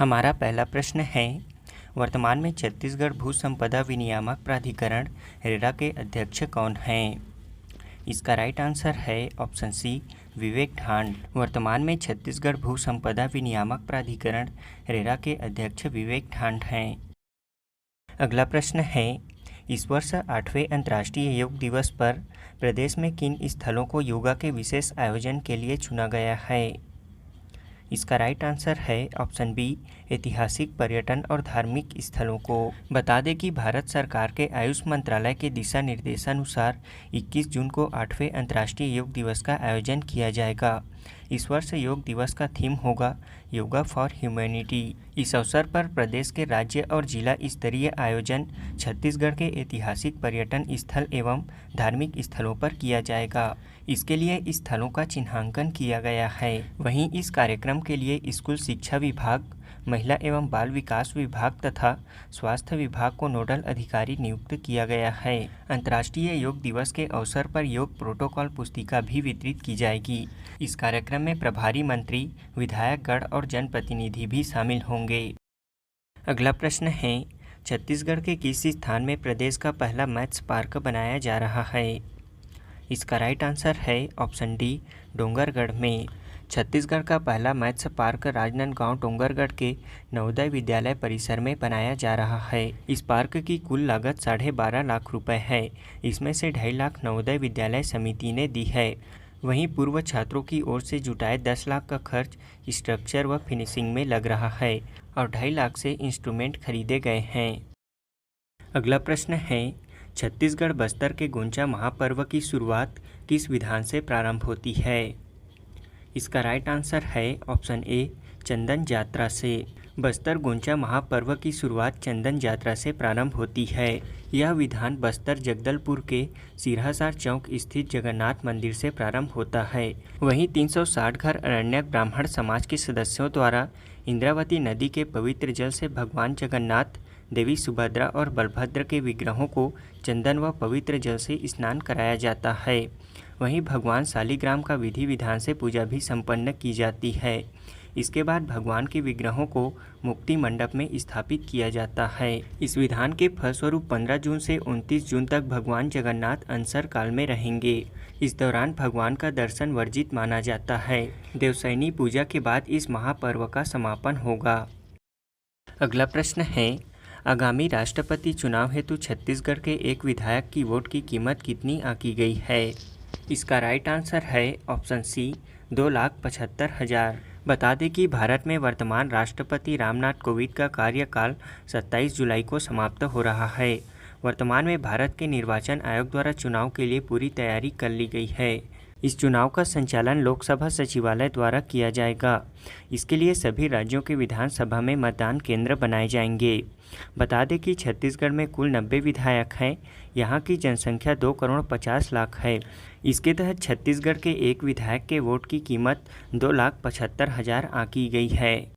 हमारा पहला प्रश्न है, वर्तमान में छत्तीसगढ़ भू संपदा विनियामक प्राधिकरण रेरा के अध्यक्ष कौन हैं? इसका राइट आंसर है ऑप्शन सी, विवेक ढांड। वर्तमान में छत्तीसगढ़ भू संपदा विनियामक प्राधिकरण रेरा के अध्यक्ष विवेक ढांड हैं। अगला प्रश्न है, इस वर्ष 8वें अंतर्राष्ट्रीय योग दिवस पर प्रदेश में किन स्थलों को योगा के विशेष आयोजन के लिए चुना गया है? इसका राइट आंसर है ऑप्शन बी, ऐतिहासिक पर्यटन और धार्मिक स्थलों को। बता दें कि भारत सरकार के आयुष मंत्रालय के दिशा निर्देशानुसार 21 जून को 8वें अंतर्राष्ट्रीय योग दिवस का आयोजन किया जाएगा। इस वर्ष योग दिवस का थीम होगा योगा फॉर ह्यूमैनिटी। इस अवसर पर प्रदेश के राज्य और जिला स्तरीय आयोजन छत्तीसगढ़ के ऐतिहासिक पर्यटन स्थल एवं धार्मिक स्थलों पर किया जाएगा। इसके लिए स्थलों का चिन्हांकन किया गया है। वहीं इस कार्यक्रम के लिए स्कूल शिक्षा विभाग, महिला एवं बाल विकास विभाग तथा स्वास्थ्य विभाग को नोडल अधिकारी नियुक्त किया गया है। अंतर्राष्ट्रीय योग दिवस के अवसर पर योग प्रोटोकॉल पुस्तिका भी वितरित की जाएगी। इस कार्यक्रम में प्रभारी मंत्री, विधायकगण और जनप्रतिनिधि भी शामिल होंगे। अगला प्रश्न है, छत्तीसगढ़ के किस स्थान में प्रदेश का पहला मैथ्स पार्क बनाया जा रहा है? इसका राइट आंसर है ऑप्शन डी, डोंगरगढ़ में। छत्तीसगढ़ का पहला मैथ्स पार्क राजनांदगांव डोंगरगढ़ के नवोदय विद्यालय परिसर में बनाया जा रहा है। इस पार्क की कुल लागत 12.5 लाख रुपए है। इसमें से 2.5 लाख नवोदय विद्यालय समिति ने दी है। वहीं पूर्व छात्रों की ओर से जुटाए 10 लाख का खर्च स्ट्रक्चर व फिनिशिंग में लग रहा है और 2.5 लाख से इंस्ट्रूमेंट खरीदे गए हैं। अगला प्रश्न है, छत्तीसगढ़ बस्तर के गोंचा महापर्व की शुरुआत किस विधान से प्रारंभ होती है? इसका राइट आंसर है ऑप्शन ए, चंदन यात्रा से। बस्तर गोंचा महापर्व की शुरुआत चंदन यात्रा से प्रारंभ होती है। यह विधान बस्तर जगदलपुर के सिरहासार चौक स्थित जगन्नाथ मंदिर से प्रारंभ होता है। वहीं 360 घर अरण्यक ब्राह्मण समाज के सदस्यों द्वारा इंद्रावती नदी के पवित्र जल से भगवान जगन्नाथ, देवी सुभद्रा और बलभद्र के विग्रहों को चंदन व पवित्र जल से स्नान कराया जाता है। वहीं भगवान शालिग्राम का विधि विधान से पूजा भी संपन्न की जाती है। इसके बाद भगवान के विग्रहों को मुक्ति मंडप में स्थापित किया जाता है। इस विधान के फलस्वरूप 15 जून से 29 जून तक भगवान जगन्नाथ अनसर काल में रहेंगे। इस दौरान भगवान का दर्शन वर्जित माना जाता है। देवशयनी पूजा के बाद इस महापर्व का समापन होगा। अगला प्रश्न है, आगामी राष्ट्रपति चुनाव हेतु छत्तीसगढ़ के एक विधायक की वोट की कीमत कितनी आंकी गई है? इसका राइट आंसर है ऑप्शन सी, 2,75,000। बता दें कि भारत में वर्तमान राष्ट्रपति रामनाथ कोविंद का कार्यकाल 27 जुलाई को समाप्त हो रहा है। वर्तमान में भारत के निर्वाचन आयोग द्वारा चुनाव के लिए पूरी तैयारी कर ली गई है। इस चुनाव का संचालन लोकसभा सचिवालय द्वारा किया जाएगा। इसके लिए सभी राज्यों के विधानसभा में मतदान केंद्र बनाए जाएंगे। बता दें कि छत्तीसगढ़ में कुल 90 विधायक हैं। यहाँ की जनसंख्या 2,50,00,000 है। इसके तहत छत्तीसगढ़ के एक विधायक के वोट की कीमत 2,75,000 आंकी गई है।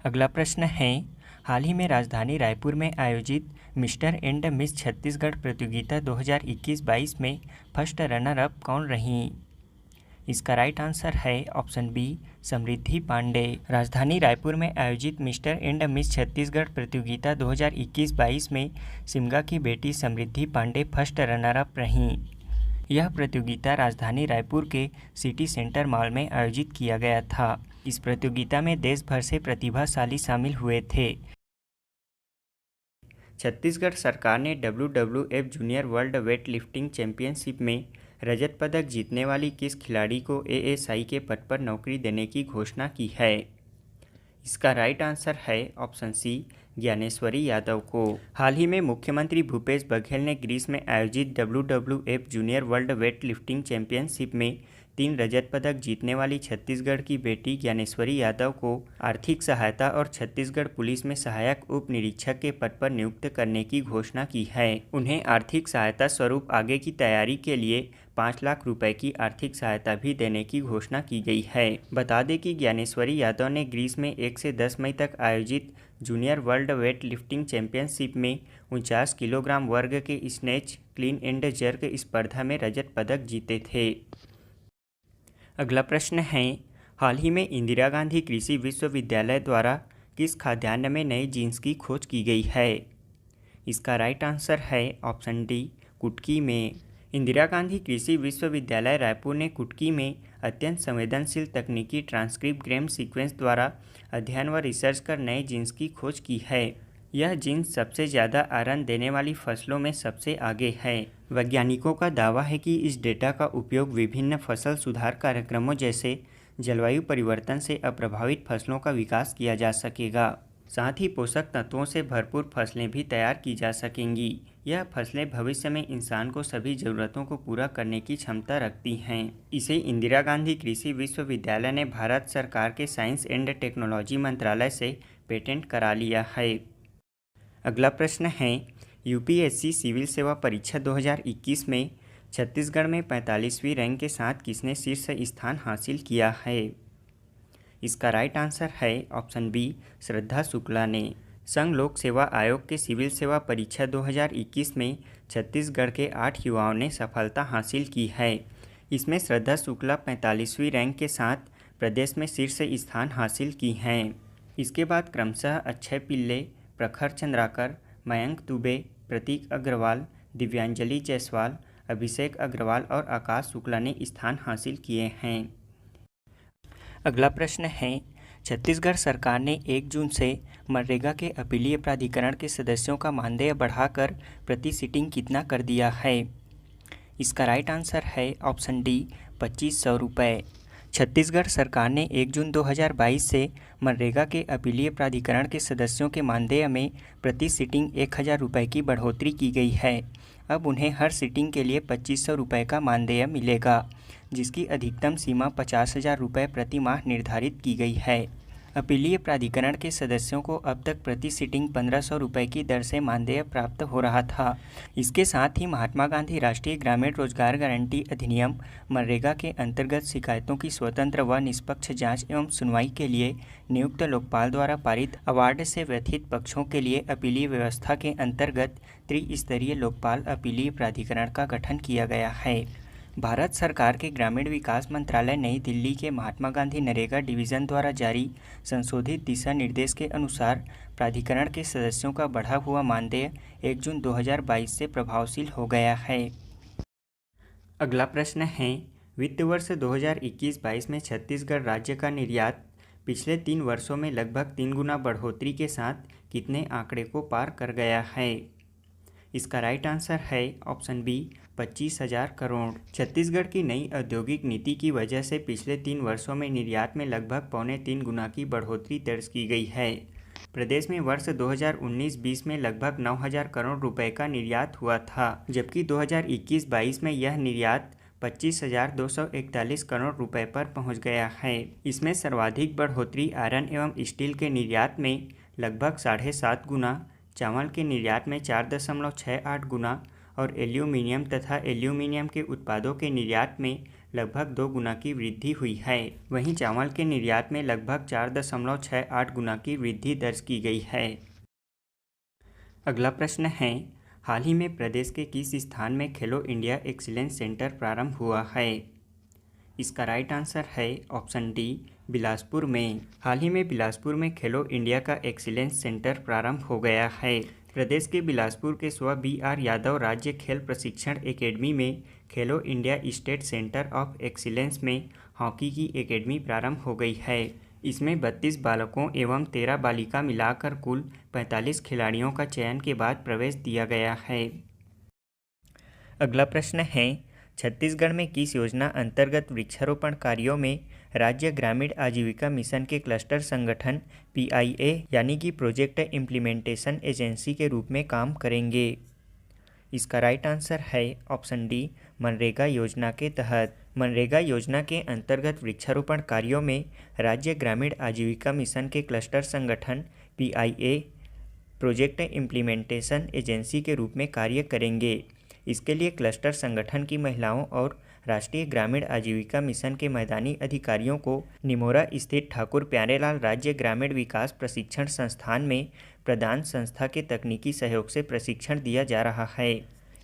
अगला प्रश्न है, हाल ही में राजधानी रायपुर में आयोजित मिस्टर एंड मिस छत्तीसगढ़ प्रतियोगिता 2021-22 में फर्स्ट रनर अप कौन रहीं? इसका राइट आंसर है ऑप्शन बी, समृद्धि पांडे। राजधानी रायपुर में आयोजित मिस्टर एंड मिस छत्तीसगढ़ प्रतियोगिता 2021-22 में सिमगा की बेटी समृद्धि पांडे फर्स्ट रनर अप रहीं। यह प्रतियोगिता राजधानी रायपुर के सिटी सेंटर मॉल में आयोजित किया गया था। इस प्रतियोगिता में देश भर से प्रतिभाशाली शामिल हुए थे। छत्तीसगढ़ सरकार ने WWF junior world weight lifting championship में रजत पदक जीतने वाली किस खिलाड़ी को ASI के पद पर नौकरी देने की घोषणा की है? इसका राइट आंसर है ऑप्शन सी, ज्ञानेश्वरी यादव को। हाल ही में मुख्यमंत्री भूपेश बघेल ने ग्रीस में आयोजित WWF junior world weight lifting championship में 3 रजत पदक जीतने वाली छत्तीसगढ़ की बेटी ज्ञानेश्वरी यादव को आर्थिक सहायता और छत्तीसगढ़ पुलिस में सहायक उप निरीक्षक के पद पर नियुक्त करने की घोषणा की है। उन्हें आर्थिक सहायता स्वरूप आगे की तैयारी के लिए 5 लाख रुपए की आर्थिक सहायता भी देने की घोषणा की गई है। बता दें कि ज्ञानेश्वरी यादव ने ग्रीस में 1 से 10 मई तक आयोजित junior world weight lifting championship में 49 किलोग्राम वर्ग के स्नेच, क्लीन एंड जर्क स्पर्धा में रजत पदक जीते थे। अगला प्रश्न है, हाल ही में इंदिरा गांधी कृषि विश्वविद्यालय द्वारा किस खाद्यान्न में नए जीन्स की खोज की गई है? इसका राइट आंसर है ऑप्शन डी, कुटकी में। इंदिरा गांधी कृषि विश्वविद्यालय रायपुर ने कुटकी में अत्यंत संवेदनशील तकनीकी ट्रांसक्रिप्टग्राम सीक्वेंस द्वारा अध्ययन व रिसर्च कर नए जीन्स की खोज की है। यह जीन्स सबसे ज़्यादा आयरन देने वाली फसलों में सबसे आगे है। वैज्ञानिकों का दावा है कि इस डेटा का उपयोग विभिन्न फसल सुधार कार्यक्रमों जैसे जलवायु परिवर्तन से अप्रभावित फसलों का विकास किया जा सकेगा। साथ ही पोषक तत्वों से भरपूर फसलें भी तैयार की जा सकेंगी। यह फसलें भविष्य में इंसान को सभी ज़रूरतों को पूरा करने की क्षमता रखती हैं। इसे इंदिरा गांधी कृषि विश्वविद्यालय ने भारत सरकार के साइंस एंड टेक्नोलॉजी मंत्रालय से पेटेंट करा लिया है। अगला प्रश्न है, यूपीएससी सिविल सेवा परीक्षा 2021 में छत्तीसगढ़ में 45वीं रैंक के साथ किसने शीर्ष स्थान हासिल किया है? इसका राइट आंसर है ऑप्शन बी, श्रद्धा शुक्ला ने। संघ लोक सेवा आयोग के सिविल सेवा परीक्षा 2021 में छत्तीसगढ़ के 8 युवाओं ने सफलता हासिल की है। इसमें श्रद्धा शुक्ला 45वीं रैंक के साथ प्रदेश में शीर्ष स्थान हासिल की हैं। इसके बाद क्रमशः अक्षय पिल्ले, प्रखर चंद्राकर, मयंक दुबे, प्रतीक अग्रवाल, दिव्यांजलि जायसवाल, अभिषेक अग्रवाल और आकाश शुक्ला ने स्थान हासिल किए हैं। अगला प्रश्न है, छत्तीसगढ़ सरकार ने 1 जून से मनरेगा के अपीलीय प्राधिकरण के सदस्यों का मानदेय बढ़ाकर प्रति सीटिंग कितना कर दिया है? इसका राइट आंसर है ऑप्शन डी, 2500 रुपये। छत्तीसगढ़ सरकार ने 1 जून 2022 से मनरेगा के अपीलीय प्राधिकरण के सदस्यों के मानदेय में प्रति सीटिंग 1000 रुपये की बढ़ोतरी की गई है। अब उन्हें हर सीटिंग के लिए 2500 रुपये का मानदेय मिलेगा, जिसकी अधिकतम सीमा 50,000 रुपये प्रति माह निर्धारित की गई है। अपीलीय प्राधिकरण के सदस्यों को अब तक प्रति सीटिंग 1500 रुपये की दर से मानदेय प्राप्त हो रहा था। इसके साथ ही महात्मा गांधी राष्ट्रीय ग्रामीण रोजगार गारंटी अधिनियम मनरेगा के अंतर्गत शिकायतों की स्वतंत्र व निष्पक्ष जांच एवं सुनवाई के लिए नियुक्त लोकपाल द्वारा पारित अवार्ड से व्यथित पक्षों के लिए अपीलीय व्यवस्था के अंतर्गत त्रिस्तरीय लोकपाल अपीलीय प्राधिकरण का गठन किया गया है। भारत सरकार के ग्रामीण विकास मंत्रालय नई दिल्ली के महात्मा गांधी नरेगा डिवीज़न द्वारा जारी संशोधित दिशा निर्देश के अनुसार प्राधिकरण के सदस्यों का बढ़ा हुआ मानदेय 1 जून 2022 से प्रभावशील हो गया है। अगला प्रश्न है, वित्त वर्ष 2021-22 में छत्तीसगढ़ राज्य का निर्यात पिछले 3 वर्षों में लगभग 3 गुना बढ़ोतरी के साथ कितने आंकड़े को पार कर गया है? इसका राइट आंसर है ऑप्शन बी, 25,000 करोड़। छत्तीसगढ़ की नई औद्योगिक नीति की वजह से पिछले 3 वर्षों में निर्यात में लगभग 3.25 गुना की बढ़ोतरी दर्ज की गई है। प्रदेश में वर्ष 2019-20 में लगभग 9,000 करोड़ रुपए का निर्यात हुआ था, जबकि 2021-22 में यह निर्यात 25,241 करोड़ रुपए पर पहुंच गया है। इसमें सर्वाधिक बढ़ोतरी आयरन एवं स्टील के निर्यात में लगभग 7.5 गुना, चावल के निर्यात में 4.68 गुना और एल्यूमीनियम तथा एल्यूमीनियम के उत्पादों के निर्यात में लगभग 2 गुना की वृद्धि हुई है। वहीं चावल के निर्यात में लगभग 4.68 गुना की वृद्धि दर्ज की गई है। अगला प्रश्न है, हाल ही में प्रदेश के किस स्थान में खेलो इंडिया एक्सीलेंस सेंटर प्रारंभ हुआ है? इसका राइट आंसर है ऑप्शन डी, बिलासपुर में। हाल ही में बिलासपुर में खेलो इंडिया का एक्सीलेंस सेंटर प्रारंभ हो गया है। प्रदेश के बिलासपुर के स्व BR यादव राज्य खेल प्रशिक्षण एकेडमी में खेलो India state centre of excellence में हॉकी की एकेडमी प्रारंभ हो गई है। इसमें 32 बालकों एवं 13 बालिका मिलाकर कुल 45 खिलाड़ियों का चयन के बाद प्रवेश दिया गया है। अगला प्रश्न है, छत्तीसगढ़ में किस योजना अंतर्गत वृक्षारोपण कार्यों में राज्य ग्रामीण आजीविका मिशन के क्लस्टर संगठन PIA यानी कि प्रोजेक्ट इम्प्लीमेंटेशन एजेंसी के रूप में काम करेंगे? इसका राइट आंसर है ऑप्शन डी, मनरेगा योजना के तहत। मनरेगा योजना के अंतर्गत वृक्षारोपण कार्यों में राज्य ग्रामीण आजीविका मिशन के क्लस्टर संगठन PIA प्रोजेक्ट इम्प्लीमेंटेशन एजेंसी के रूप में कार्य करेंगे। इसके लिए क्लस्टर संगठन की महिलाओं और राष्ट्रीय ग्रामीण आजीविका मिशन के मैदानी अधिकारियों को निमोरा स्थित ठाकुर प्यारेलाल राज्य ग्रामीण विकास प्रशिक्षण संस्थान में प्रदान संस्था के तकनीकी सहयोग से प्रशिक्षण दिया जा रहा है।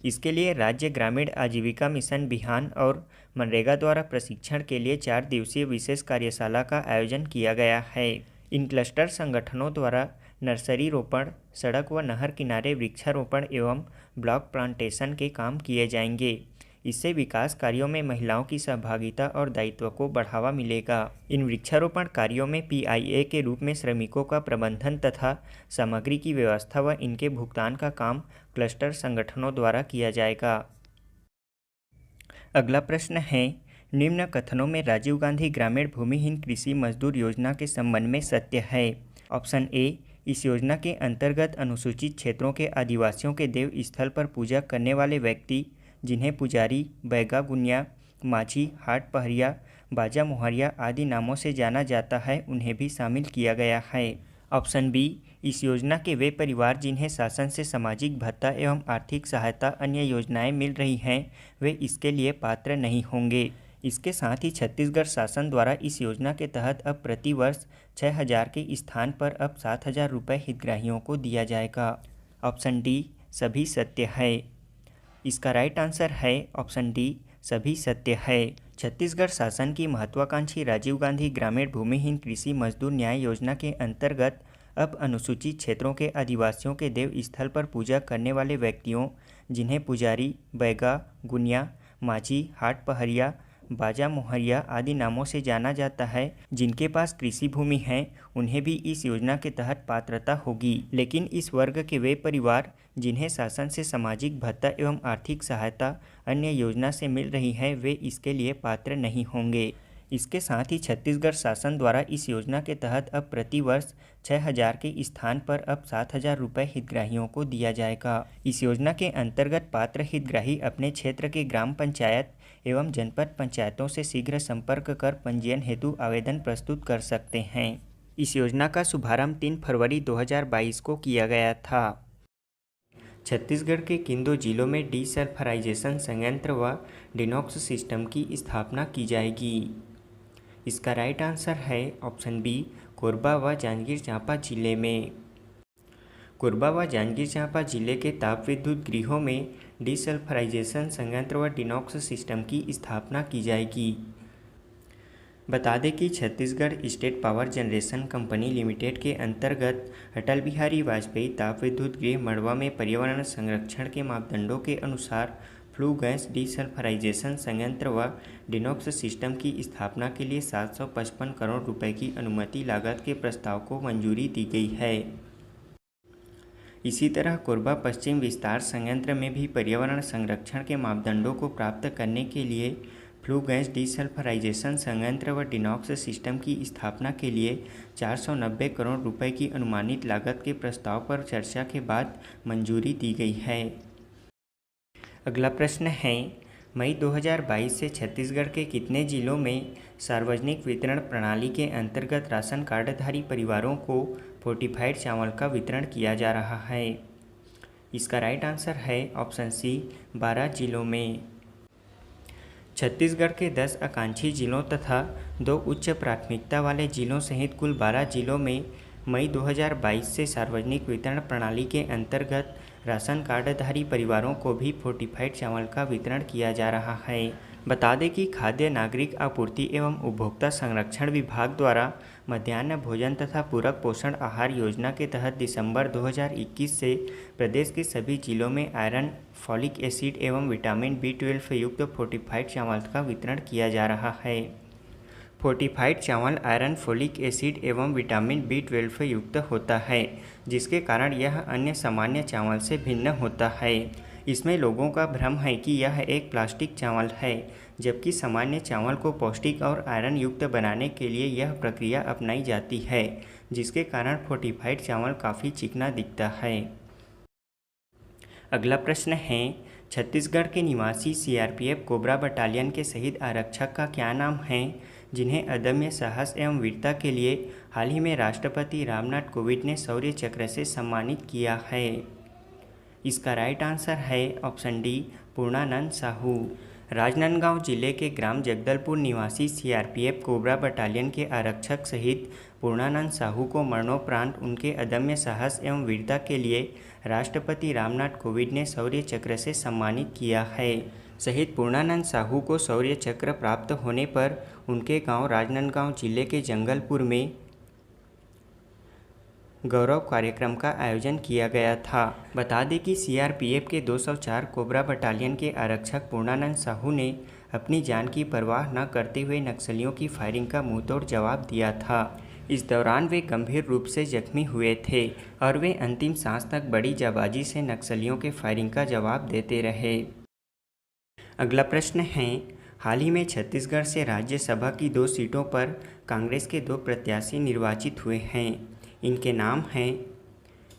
इसके लिए राज्य ग्रामीण आजीविका मिशन बिहान और मनरेगा द्वारा प्रशिक्षण के लिए 4 दिवसीय विशेष कार्यशाला का आयोजन किया गया है। इन क्लस्टर संगठनों द्वारा नर्सरी रोपण, सड़क व नहर किनारे वृक्षारोपण एवं ब्लॉक प्लांटेशन के काम किए जाएंगे। इससे विकास कार्यों में महिलाओं की सहभागिता और दायित्व को बढ़ावा मिलेगा। इन वृक्षारोपण कार्यों में PIA के रूप में श्रमिकों का प्रबंधन तथा सामग्री की व्यवस्था व इनके भुगतान का काम क्लस्टर संगठनों द्वारा किया जाएगा। अगला प्रश्न है, निम्न कथनों में राजीव गांधी ग्रामीण भूमिहीन कृषि मजदूर योजना के संबंध में सत्य है। ऑप्शन ए, इस योजना के अंतर्गत अनुसूचित क्षेत्रों के आदिवासियों के देव स्थल पर पूजा करने वाले व्यक्ति, जिन्हें पुजारी, बैगा गुनिया, माझी, हाट पहरिया, बाजा मोहरिया आदि नामों से जाना जाता है, उन्हें भी शामिल किया गया है। ऑप्शन बी, इस योजना के वे परिवार जिन्हें शासन से सामाजिक भत्ता एवं आर्थिक सहायता अन्य योजनाएं मिल रही हैं, वे इसके लिए पात्र नहीं होंगे। इसके साथ ही छत्तीसगढ़ शासन द्वारा इस योजना के तहत अब प्रति वर्ष 6,000 के स्थान पर अब 7,000 रुपये हितग्राहियों को दिया जाएगा। ऑप्शन डी, सभी सत्य है। इसका राइट आंसर है ऑप्शन डी, सभी सत्य है। छत्तीसगढ़ शासन की महत्वाकांक्षी राजीव गांधी ग्रामीण भूमिहीन कृषि मजदूर न्याय योजना के अंतर्गत अब अनुसूचित क्षेत्रों के आदिवासियों के देव स्थल पर पूजा करने वाले व्यक्तियों, जिन्हें पुजारी, बैगा गुनिया, माझी, हाट पहरिया, बाजा मोहरिया आदि नामों से जाना जाता है, जिनके पास कृषि भूमि है, उन्हें भी इस योजना के तहत पात्रता होगी। लेकिन इस वर्ग के वे परिवार जिन्हें शासन से सामाजिक भत्ता एवं आर्थिक सहायता अन्य योजना से मिल रही है, वे इसके लिए पात्र नहीं होंगे। इसके साथ ही छत्तीसगढ़ शासन द्वारा इस योजना के तहत अब प्रति वर्ष 6,000 के स्थान पर अब 7,000 रुपये हितग्राहियों को दिया जाएगा। इस योजना के अंतर्गत पात्र हितग्राही अपने क्षेत्र के ग्राम पंचायत एवं जनपद पंचायतों से शीघ्र संपर्क कर पंजीयन हेतु आवेदन प्रस्तुत कर सकते हैं। इस योजना का शुभारंभ 3 फरवरी 2022 को किया गया था। छत्तीसगढ़ के किन 2 जिलों में डीसल्फराइजेशन संयंत्र व डिनॉक्स सिस्टम की स्थापना की जाएगी? इसका राइट आंसर है ऑप्शन बी, कोरबा व जांजगीर चांपा जिले में। कोरबा व जांजगीर चांपा जिले के ताप विद्युत गृहों में डीसल्फराइजेशन संयंत्र व डिनॉक्स सिस्टम की स्थापना की जाएगी। बता दें कि Chhattisgarh state power generation company limited के अंतर्गत अटल बिहारी वाजपेयी ताप विद्युत गृह मड़वा में पर्यावरण संरक्षण के मापदंडों के अनुसार फ्लू गैस डीसल्फराइजेशन संयंत्र व डिनॉक्स सिस्टम की स्थापना के लिए 755 करोड़ रुपए की अनुमति लागत के प्रस्ताव को मंजूरी दी गई है। इसी तरह कोरबा पश्चिम विस्तार संयंत्र में भी पर्यावरण संरक्षण के मापदंडों को प्राप्त करने के लिए फ्लू गैस डीसल्फराइजेशन संयंत्र व डिनॉक्स सिस्टम की स्थापना के लिए 490 करोड़ रुपए की अनुमानित लागत के प्रस्ताव पर चर्चा के बाद मंजूरी दी गई है। अगला प्रश्न है, मई 2022 से छत्तीसगढ़ के कितने जिलों में सार्वजनिक वितरण प्रणाली के अंतर्गत राशन कार्डधारी परिवारों को फोर्टिफाइड चावल का वितरण किया जा रहा है? इसका राइट आंसर है ऑप्शन सी, 12 जिलों में। छत्तीसगढ़ के 10 आकांक्षी जिलों तथा 2 उच्च प्राथमिकता वाले जिलों सहित कुल 12 जिलों में मई 2022 से सार्वजनिक वितरण प्रणाली के अंतर्गत राशन कार्डधारी परिवारों को भी फोर्टिफाइड चावल का वितरण किया जा रहा है। बता दें कि खाद्य नागरिक आपूर्ति एवं उपभोक्ता संरक्षण विभाग द्वारा मध्याह्न भोजन तथा पूरक पोषण आहार योजना के तहत दिसंबर 2021 से प्रदेश के सभी जिलों में आयरन, फॉलिक एसिड एवं विटामिन B12 युक्त फोर्टिफाइड चावल का वितरण किया जा रहा है। फोर्टिफाइड चावल आयरन, फोलिक एसिड एवं विटामिन B12 युक्त होता है, जिसके कारण यह अन्य सामान्य चावल से भिन्न होता है। इसमें लोगों का भ्रम है कि यह एक प्लास्टिक चावल है, जबकि सामान्य चावल को पौष्टिक और आयरन युक्त बनाने के लिए यह प्रक्रिया अपनाई जाती है, जिसके कारण फोर्टिफाइड चावल काफ़ी चिकना दिखता है। अगला प्रश्न है, छत्तीसगढ़ के निवासी CRPF कोबरा बटालियन के शहीद आरक्षक का क्या नाम है, जिन्हें अदम्य साहस एवं वीरता के लिए हाल ही में राष्ट्रपति रामनाथ कोविंद ने शौर्य चक्र से सम्मानित किया है? इसका राइट आंसर है ऑप्शन डी, पूर्णानंद साहू। राजनांदगांव जिले के ग्राम जगदलपुर निवासी CRPF कोबरा बटालियन के आरक्षक शहीद पूर्णानंद साहू को मरणोपरांत उनके अदम्य साहस एवं वीरता के लिए राष्ट्रपति रामनाथ कोविंद ने शौर्य चक्र से सम्मानित किया है। शहीद पूर्णानंद साहू को शौर्य चक्र प्राप्त होने पर उनके गांव राजनांदगांव जिले के जंगलपुर में गौरव कार्यक्रम का आयोजन किया गया था। बता दें कि सीआरपीएफ के 204 कोबरा बटालियन के आरक्षक पूर्णानंद साहू ने अपनी जान की परवाह न करते हुए नक्सलियों की फायरिंग का मुंहतोड़ जवाब दिया था। इस दौरान वे गंभीर रूप से जख्मी हुए थे और वे अंतिम सांस तक बड़ी जाबाजी से नक्सलियों के फायरिंग का जवाब देते रहे। अगला प्रश्न है, हाल ही में छत्तीसगढ़ से राज्यसभा की 2 सीटों पर कांग्रेस के 2 प्रत्याशी निर्वाचित हुए हैं। इनके नाम हैं,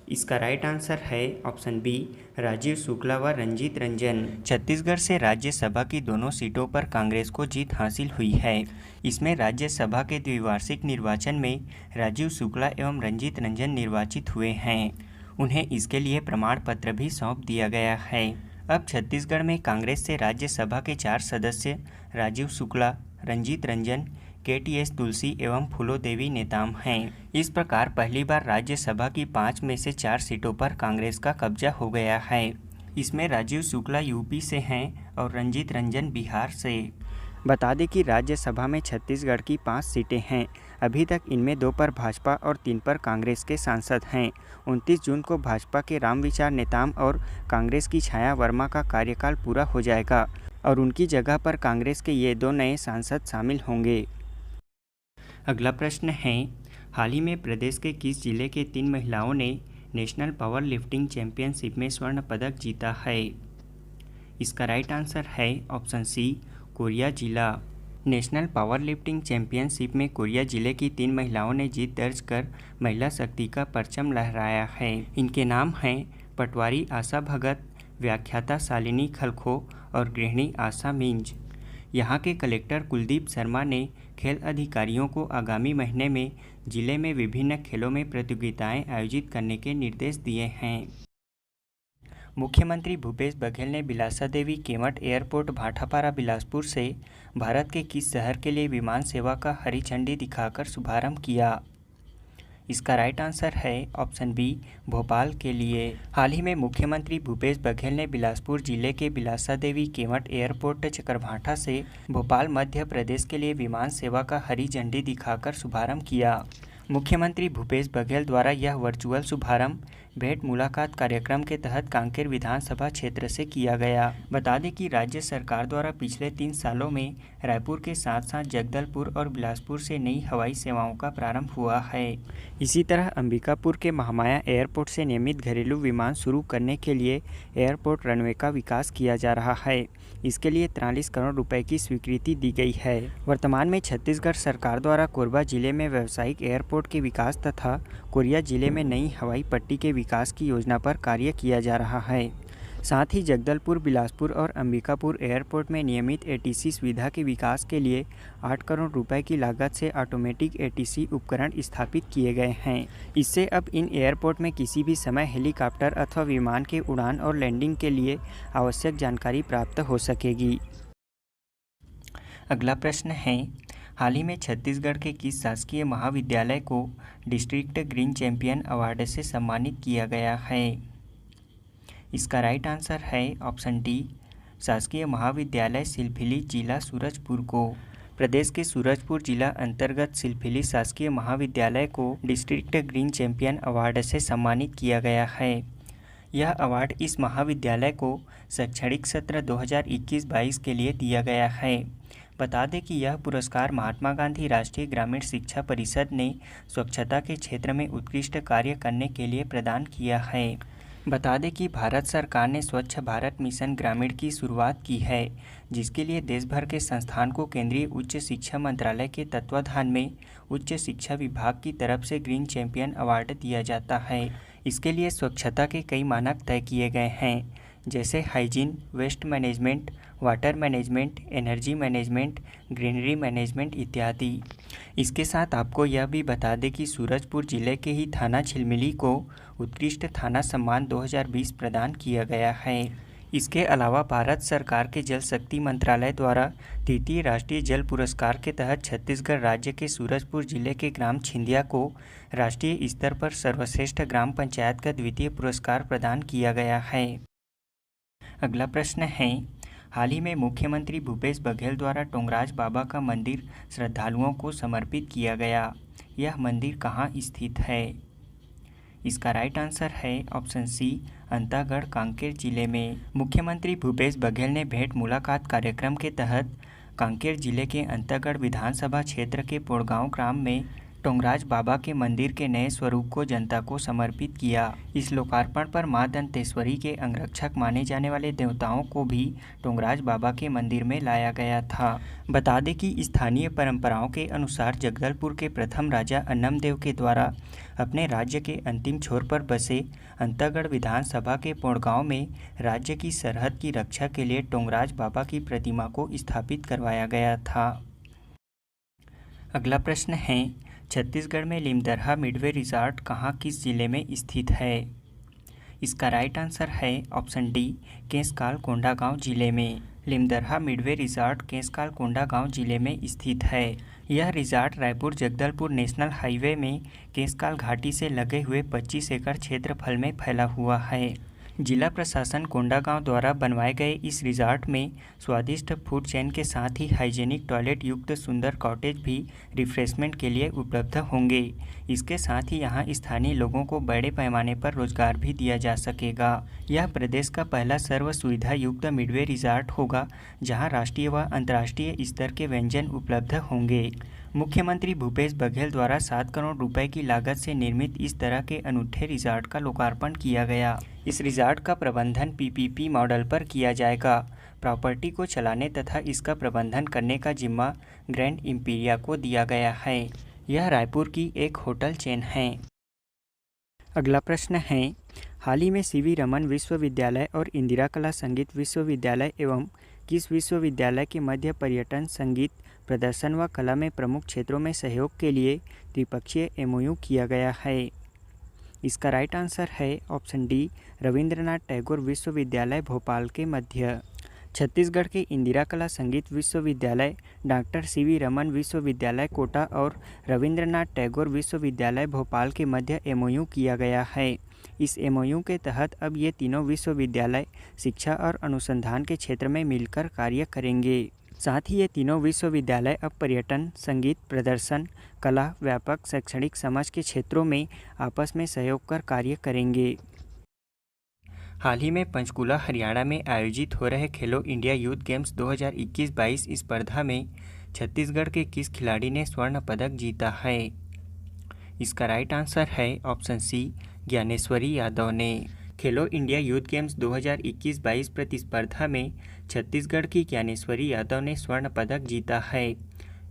इसका राइट आंसर है ऑप्शन बी, राजीव शुक्ला व रंजीत रंजन। छत्तीसगढ़ से राज्यसभा की दोनों सीटों पर कांग्रेस को जीत हासिल हुई है। इसमें राज्यसभा के द्विवार्षिक निर्वाचन में राजीव शुक्ला एवं रंजीत रंजन निर्वाचित हुए हैं। उन्हें इसके लिए प्रमाण पत्र भी सौंप दिया गया है। अब छत्तीसगढ़ में कांग्रेस से राज्यसभा के 4 सदस्य राजीव शुक्ला, रंजीत रंजन, केटीएस तुलसी एवं फूलो देवी नेताम हैं। इस प्रकार पहली बार राज्यसभा की 5 में से 4 सीटों पर कांग्रेस का कब्जा हो गया है। इसमें राजीव शुक्ला यूपी से हैं और रंजीत रंजन बिहार से। बता दें कि राज्यसभा में छत्तीसगढ़ की 5 सीटें हैं। अभी तक इनमें 2 पर भाजपा और 3 पर कांग्रेस के सांसद हैं। 29 जून को भाजपा के रामविचार नेताम और कांग्रेस की छाया वर्मा का कार्यकाल पूरा हो जाएगा और उनकी जगह पर कांग्रेस के ये 2 नए सांसद शामिल होंगे। अगला प्रश्न है, हाल ही में प्रदेश के किस जिले के 3 महिलाओं ने नेशनल पावर लिफ्टिंग चैंपियनशिप में स्वर्ण पदक जीता है? इसका राइट आंसर है ऑप्शन सी, कोरिया जिला। नेशनल पावर लिफ्टिंग चैंपियनशिप में कोरिया जिले की 3 महिलाओं ने जीत दर्ज कर महिला शक्ति का परचम लहराया है। इनके नाम हैं पटवारी आशा भगत, व्याख्याता शालिनी खलखो और गृहिणी आशा मिंज। यहाँ के कलेक्टर कुलदीप शर्मा ने खेल अधिकारियों को आगामी महीने में जिले में विभिन्न खेलों में प्रतियोगिताएं आयोजित करने के निर्देश दिए हैं। मुख्यमंत्री भूपेश बघेल ने बिलासा देवी केंवट एयरपोर्ट भाटापारा बिलासपुर से भारत के किस शहर के लिए विमान सेवा का हरी झंडी दिखाकर शुभारंभ किया? इसका राइट आंसर है ऑप्शन बी, भोपाल के लिए। हाल ही में मुख्यमंत्री भूपेश बघेल ने बिलासपुर जिले के बिलासा देवी केंवट एयरपोर्ट चकरभाठा से भोपाल मध्य प्रदेश के लिए विमान सेवा का हरी झंडी दिखाकर शुभारंभ किया। मुख्यमंत्री भूपेश बघेल द्वारा यह वर्चुअल शुभारंभ भेंट मुलाकात कार्यक्रम के तहत कांकेर विधानसभा क्षेत्र से किया गया। बता दें कि राज्य सरकार द्वारा पिछले 3 सालों में रायपुर के साथ साथ जगदलपुर और बिलासपुर से नई हवाई सेवाओं का प्रारंभ हुआ है। इसी तरह अंबिकापुर के महामाया एयरपोर्ट से नियमित घरेलू विमान शुरू करने के लिए एयरपोर्ट रनवे का विकास किया जा रहा है। इसके लिए 43 करोड़ रुपए की स्वीकृति दी गई है। वर्तमान में छत्तीसगढ़ सरकार द्वारा कोरबा जिले में व्यावसायिक एयरपोर्ट के विकास तथा कोरिया जिले में नई हवाई पट्टी के विकास की योजना पर कार्य किया जा रहा है। साथ ही जगदलपुर, बिलासपुर और अंबिकापुर एयरपोर्ट में नियमित एटीसी सुविधा के विकास के लिए 8 करोड़ रुपए की लागत से ऑटोमेटिक एटीसी उपकरण स्थापित किए गए हैं। इससे अब इन एयरपोर्ट में किसी भी समय हेलीकॉप्टर अथवा विमान के उड़ान और लैंडिंग के लिए आवश्यक जानकारी प्राप्त हो सकेगी। अगला प्रश्न है, हाल ही में छत्तीसगढ़ के किस शासकीय महाविद्यालय को डिस्ट्रिक्ट ग्रीन चैंपियन अवार्ड से सम्मानित किया गया है? इसका राइट आंसर है ऑप्शन डी, शासकीय महाविद्यालय सिलफिली, जिला सूरजपुर को। प्रदेश के सूरजपुर जिला अंतर्गत सिलफिली शासकीय महाविद्यालय को डिस्ट्रिक्ट ग्रीन चैंपियन अवार्ड से सम्मानित किया गया है। यह अवार्ड इस महाविद्यालय को शैक्षणिक सत्र 2021-22 के लिए दिया गया है। बता दें कि यह पुरस्कार महात्मा गांधी राष्ट्रीय ग्रामीण शिक्षा परिषद ने स्वच्छता के क्षेत्र में उत्कृष्ट कार्य करने के लिए प्रदान किया है। बता दें कि भारत सरकार ने स्वच्छ भारत मिशन ग्रामीण की शुरुआत की है, जिसके लिए देश भर के संस्थान को केंद्रीय उच्च शिक्षा मंत्रालय के तत्वाधान में उच्च शिक्षा विभाग की तरफ से ग्रीन चैंपियन अवार्ड दिया जाता है। इसके लिए स्वच्छता के कई मानक तय किए गए हैं, जैसे hygiene, waste management, water management, energy management, greenery management इत्यादि। इसके साथ आपको यह भी बता दें कि सूरजपुर जिले के ही थाना झिलमिली को उत्कृष्ट थाना सम्मान 2020 प्रदान किया गया है। इसके अलावा भारत सरकार के जल शक्ति मंत्रालय द्वारा तृतीय राष्ट्रीय जल पुरस्कार के तहत छत्तीसगढ़ राज्य के सूरजपुर जिले के ग्राम छिंदिया को राष्ट्रीय स्तर पर सर्वश्रेष्ठ ग्राम पंचायत का द्वितीय पुरस्कार प्रदान किया गया है। अगला प्रश्न है, हाल ही में मुख्यमंत्री भूपेश बघेल द्वारा टोंगराज बाबा का मंदिर श्रद्धालुओं को समर्पित किया गया। यह मंदिर कहाँ स्थित है? इसका राइट आंसर है ऑप्शन सी, अंतागढ़ कांकेर जिले में। मुख्यमंत्री भूपेश बघेल ने भेंट मुलाकात कार्यक्रम के तहत कांकेर जिले के अंतागढ़ विधानसभा क्षेत्र के पोड़गांव ग्राम में टोंगराज बाबा के मंदिर के नए स्वरूप को जनता को समर्पित किया। इस लोकार्पण पर मां दंतेश्वरी के अंगरक्षक माने जाने वाले देवताओं को भी टोंगराज बाबा के मंदिर में लाया गया था। बता दें कि स्थानीय परंपराओं के अनुसार जगदलपुर के प्रथम राजा अन्नमदेव के द्वारा अपने राज्य के अंतिम छोर पर बसे अंतागढ़ विधानसभा के पोड़गांव में राज्य की सरहद की रक्षा के लिए टोंगराज बाबा की प्रतिमा को स्थापित करवाया गया था। अगला प्रश्न है, छत्तीसगढ़ में लिमदरहा मिडवे रिजॉर्ट कहाँ किस जिले में स्थित है? इसका राइट आंसर है ऑप्शन डी, केशकाल कोंडागांव जिले में। लिमदरहा मिडवे रिजॉर्ट केशकाल कोंडागांव जिले में स्थित है। यह resort Raipur Jagdalpur national highway में केशकाल घाटी से लगे हुए 25 एकड़ क्षेत्रफल में फैला हुआ है। जिला प्रशासन कोंडागांव द्वारा बनवाए गए इस रिजॉर्ट में स्वादिष्ट फूड चेन के साथ ही हाइजेनिक टॉयलेट युक्त सुंदर कॉटेज भी रिफ्रेशमेंट के लिए उपलब्ध होंगे। इसके साथ ही यहां स्थानीय लोगों को बड़े पैमाने पर रोजगार भी दिया जा सकेगा। यह प्रदेश का पहला सर्व सुविधा युक्त मिडवे रिजॉर्ट होगा जहां राष्ट्रीय व अंतर्राष्ट्रीय स्तर के व्यंजन उपलब्ध होंगे। मुख्यमंत्री भूपेश बघेल द्वारा 7 करोड़ रुपए की लागत से निर्मित इस तरह के अनूठे रिजॉर्ट का लोकार्पण किया गया। इस रिजॉर्ट का प्रबंधन पीपीपी मॉडल पर किया जाएगा। प्रॉपर्टी को चलाने तथा इसका प्रबंधन करने का जिम्मा ग्रैंड इम्पीरिया को दिया गया है। यह रायपुर की एक होटल चेन है। अगला प्रश्न है, हाल ही में सीवी रमन विश्वविद्यालय और इंदिरा कला संगीत विश्वविद्यालय एवं किस विश्वविद्यालय के मध्य पर्यटन, संगीत, प्रदर्शन व कला में प्रमुख क्षेत्रों में सहयोग के लिए द्विपक्षीय एमओयू किया गया है? इसका राइट आंसर है ऑप्शन डी, रविंद्रनाथ टैगोर विश्वविद्यालय भोपाल के मध्य। छत्तीसगढ़ के इंदिरा कला संगीत विश्वविद्यालय, डॉक्टर सीवी रमन विश्वविद्यालय कोटा और रविंद्रनाथ टैगोर विश्वविद्यालय भोपाल के मध्य एमओयू किया गया है। इस एमओयू के तहत अब ये तीनों विश्वविद्यालय शिक्षा और अनुसंधान के क्षेत्र में मिलकर कार्य करेंगे। साथ ही ये तीनों विश्वविद्यालय अब पर्यटन, संगीत, प्रदर्शन, कला, व्यापक शैक्षणिक समाज के क्षेत्रों में आपस में सहयोग कर कार्य करेंगे। हाल ही में पंचकुला हरियाणा में आयोजित हो रहे खेलो इंडिया यूथ गेम्स 2021-22 स्पर्धा में छत्तीसगढ़ के किस खिलाड़ी ने स्वर्ण पदक जीता है? इसका राइट आंसर है ऑप्शन सी, ज्ञानेश्वरी यादव ने। खेलो इंडिया यूथ गेम्स 2021-22 प्रतिस्पर्धा में छत्तीसगढ़ की ज्ञानेश्वरी यादव ने स्वर्ण पदक जीता है।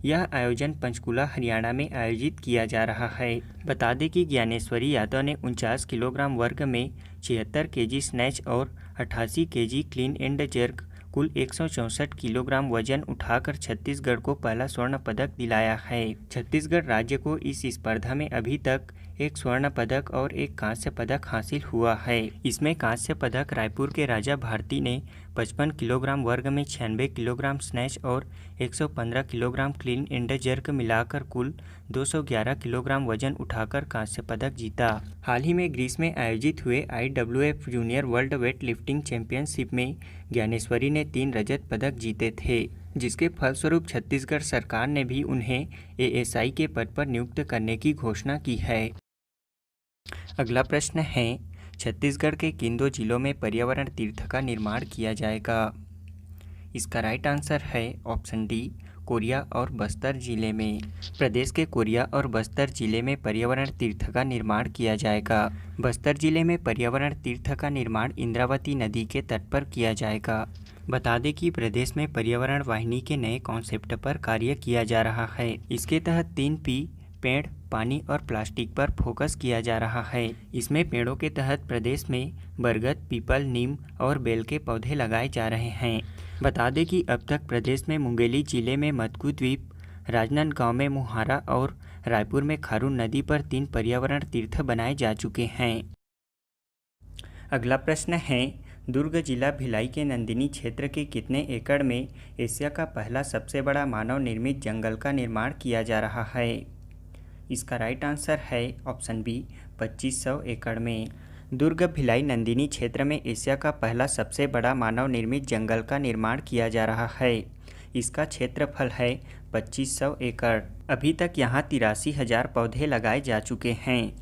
यह आयोजन पंचकुला हरियाणा में आयोजित किया जा रहा है। बता दें कि ज्ञानेश्वरी यादव ने 49 किलोग्राम वर्ग में 76 केजी स्नैच और 88 केजी क्लीन एंड जर्क कुल 164 किलोग्राम वजन उठाकर छत्तीसगढ़ को पहला स्वर्ण पदक दिलाया है। छत्तीसगढ़ राज्य को इस स्पर्धा में अभी तक एक स्वर्ण पदक और एक कांस्य पदक हासिल हुआ है। इसमें कांस्य पदक रायपुर के राजा भारती ने 55 किलोग्राम वर्ग में 96 किलोग्राम स्नैच और 115 किलोग्राम क्लीन एंड जर्क मिलाकर कुल 211 किलोग्राम वजन उठाकर कांस्य पदक जीता। हाल ही में ग्रीस में आयोजित हुए IWF junior world weight lifting championship में ज्ञानेश्वरी ने 3 रजत पदक जीते थे, जिसके फलस्वरूप छत्तीसगढ़ सरकार ने भी उन्हें ASI के पद पर नियुक्त करने की घोषणा की है। अगला प्रश्न है, छत्तीसगढ़ के किन 2 जिलों में पर्यावरण तीर्थ का निर्माण किया जाएगा? इसका राइट आंसर है ऑप्शन डी, कोरिया और बस्तर जिले में। प्रदेश के कोरिया और बस्तर जिले में पर्यावरण तीर्थ का निर्माण किया जाएगा। बस्तर जिले में पर्यावरण तीर्थ का निर्माण इंद्रावती नदी के तट पर किया जाएगा। बता दें कि प्रदेश में पर्यावरण वाहिनी के नए कॉन्सेप्ट पर कार्य किया जा रहा है। इसके तहत 3P पेड़, पानी और प्लास्टिक पर फोकस किया जा रहा है। इसमें पेड़ों के तहत प्रदेश में बरगद, पीपल, नीम और बेल के पौधे लगाए जा रहे हैं। बता दें कि अब तक प्रदेश में मुंगेली जिले में मतकू द्वीप, राजनांदगांव में मुहारा और रायपुर में खारून नदी पर 3 पर्यावरण तीर्थ बनाए जा चुके हैं। अगला प्रश्न है, दुर्ग जिला भिलाई के नंदिनी क्षेत्र के कितने एकड़ में एशिया का पहला सबसे बड़ा मानव निर्मित जंगल का निर्माण किया जा रहा है? इसका राइट आंसर है ऑप्शन बी, 2500 एकड़ में। दुर्ग भिलाई नंदिनी क्षेत्र में एशिया का पहला सबसे बड़ा मानव निर्मित जंगल का निर्माण किया जा रहा है। इसका क्षेत्रफल है 2500 एकड़। अभी तक यहाँ 83,000 पौधे लगाए जा चुके हैं।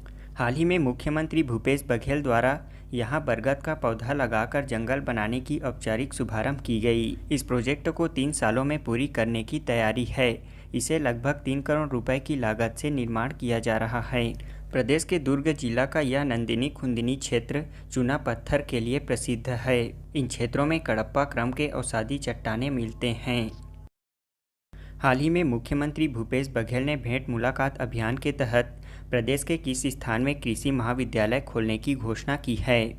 हाल ही में मुख्यमंत्री भूपेश बघेल द्वारा यहां बरगद का पौधा लगाकर जंगल बनाने की औपचारिक शुभारंभ की गई। इस प्रोजेक्ट को 3 सालों में पूरी करने की तैयारी है। इसे लगभग 3 करोड़ रुपए की लागत से निर्माण किया जा रहा है। प्रदेश के दुर्ग जिला का यह नंदिनी खुंदिनी क्षेत्र चूना पत्थर के लिए प्रसिद्ध है। इन क्षेत्रों में कडप्पा क्रम के औषधि चट्टानें मिलते हैं। हाल ही में मुख्यमंत्री भूपेश बघेल ने भेंट मुलाकात अभियान के तहत प्रदेश के किस स्थान में कृषि महाविद्यालय खोलने की घोषणा की है?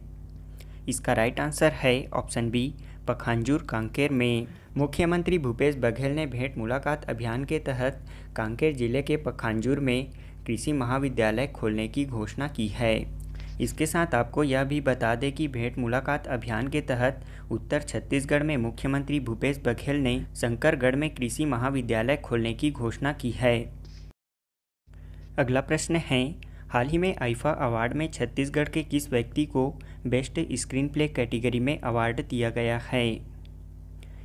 इसका राइट आंसर है ऑप्शन बी, पखांजूर कांकेर में। मुख्यमंत्री भूपेश बघेल ने भेंट मुलाकात अभियान के तहत कांकेर जिले के पखांजूर में कृषि महाविद्यालय खोलने की घोषणा की है। इसके साथ आपको यह भी बता दें कि भेंट मुलाकात अभियान के तहत उत्तर छत्तीसगढ़ में मुख्यमंत्री भूपेश बघेल ने शंकरगढ़ में कृषि महाविद्यालय खोलने की घोषणा की है। अगला प्रश्न है, हाल ही में आईफा अवार्ड में छत्तीसगढ़ के किस व्यक्ति को बेस्ट स्क्रीन प्ले कैटेगरी में अवार्ड दिया गया है?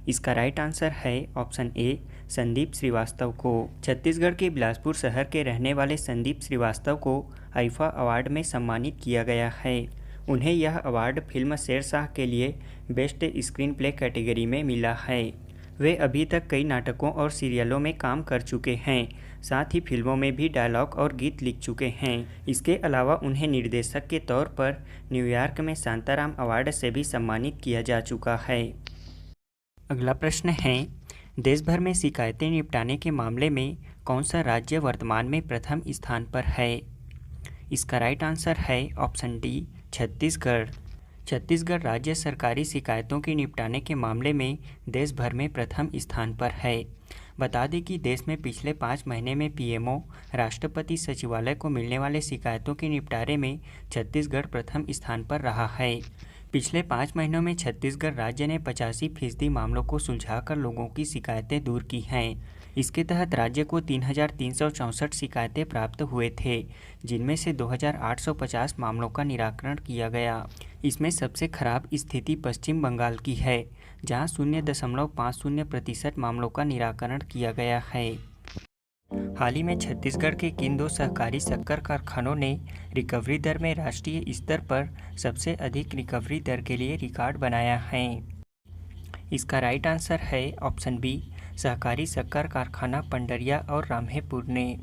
इसका राइट आंसर है ऑप्शन ए, संदीप श्रीवास्तव को। छत्तीसगढ़ के बिलासपुर शहर के रहने वाले संदीप श्रीवास्तव को आईफा अवार्ड में सम्मानित किया गया है। उन्हें यह अवार्ड फिल्म शेरशाह के लिए बेस्ट स्क्रीन प्ले कैटेगरी में मिला है। वे अभी तक कई नाटकों और सीरियलों में काम कर चुके हैं, साथ ही फिल्मों में भी डायलॉग और गीत लिख चुके हैं। इसके अलावा उन्हें निर्देशक के तौर पर न्यूयॉर्क में शांताराम अवार्ड से भी सम्मानित किया जा चुका है। अगला प्रश्न है, देश भर में शिकायतें निपटाने के मामले में कौन सा राज्य वर्तमान में प्रथम स्थान पर है? इसका राइट आंसर है ऑप्शन डी, छत्तीसगढ़। छत्तीसगढ़ राज्य सरकारी शिकायतों के निपटाने के मामले में देश भर में प्रथम स्थान पर है। बता दें कि देश में पिछले 5 महीने में पीएमओ राष्ट्रपति सचिवालय को मिलने वाले शिकायतों के निपटारे में छत्तीसगढ़ प्रथम स्थान पर रहा है। पिछले 5 महीनों में छत्तीसगढ़ राज्य ने 85% मामलों को सुलझाकर लोगों की शिकायतें दूर की हैं। इसके तहत राज्य को 3,364 शिकायतें प्राप्त हुए थे, जिनमें से 2,850 मामलों का निराकरण किया गया। इसमें सबसे खराब स्थिति पश्चिम बंगाल की है, जहां 0.50% मामलों का निराकरण किया गया है। हाल ही में छत्तीसगढ़ के किन 2 सहकारी शक्कर कारखानों ने रिकवरी दर में राष्ट्रीय स्तर पर सबसे अधिक रिकवरी दर के लिए रिकॉर्ड बनाया है? इसका राइट आंसर है ऑप्शन बी, सहकारी शक्कर कारखाना पंडरिया और राम्हेपुर ने।